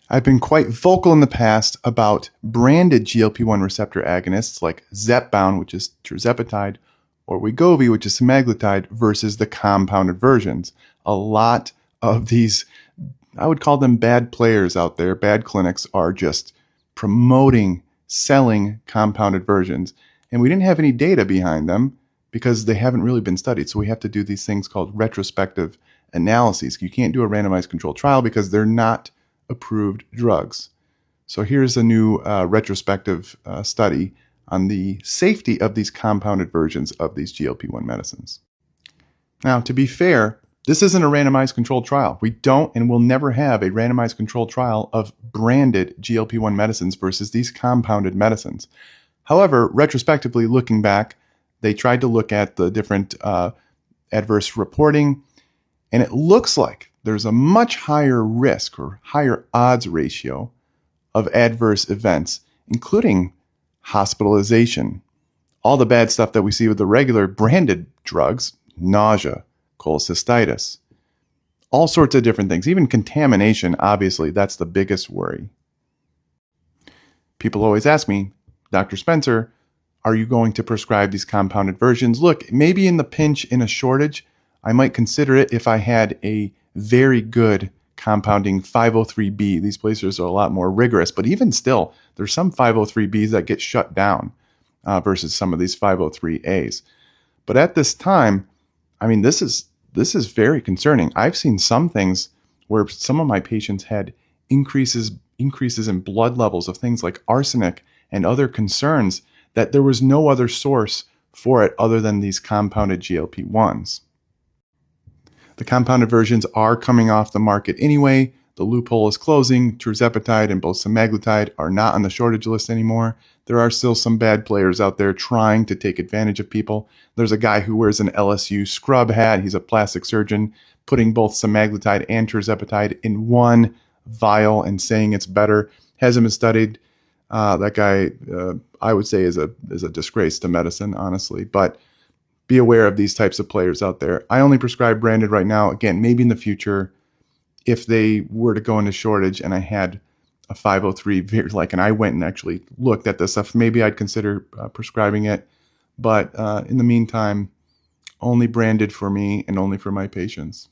I've been quite vocal in the past about branded GLP-1 receptor agonists like Zepbound, which is tirzepatide, or Wegovy, which is semaglutide, versus the compounded versions. A lot of these, I would call them bad players out there, bad clinics, are just promoting, selling compounded versions. And we didn't have any data behind them because they haven't really been studied. So we have to do these things called retrospective analyses. You can't do a randomized controlled trial because they're not approved drugs. So here's a new retrospective study on the safety of these compounded versions of these GLP-1 medicines. Now, to be fair, this isn't a randomized controlled trial. We don't and will never have a randomized controlled trial of branded GLP-1 medicines versus these compounded medicines. However, retrospectively looking back, they tried to look at the different adverse reporting, and it looks like there's a much higher risk or higher odds ratio of adverse events, including hospitalization, all the bad stuff that we see with the regular branded drugs, nausea, cholecystitis, all sorts of different things. Even contamination, obviously, that's the biggest worry. People always ask me, Dr. Spencer, are you going to prescribe these compounded versions? Look, maybe in the pinch, in a shortage, I might consider it if I had a very good compounding 503B. These places are a lot more rigorous, but even still, there's some 503Bs that get shut down versus some of these 503As. But at this time, I mean, this is very concerning. I've seen some things where some of my patients had increases in blood levels of things like arsenic and other concerns that there was no other source for it other than these compounded GLP-1s. The compounded versions are coming off the market anyway. The loophole is closing. Tirzepatide and both semaglutide are not on the shortage list anymore. There are still some bad players out there trying to take advantage of people. There's a guy who wears an LSU scrub hat. He's a plastic surgeon, putting both semaglutide and tirzepatide in one vial and saying it's better. Hasn't been studied. That guy, I would say, is a disgrace to medicine, honestly. But be aware of these types of players out there. I only prescribe branded right now. Again, maybe in the future, if they were to go into shortage and I had a 503, and I went and actually looked at this stuff, maybe I'd consider prescribing it. But in the meantime, only branded for me and only for my patients.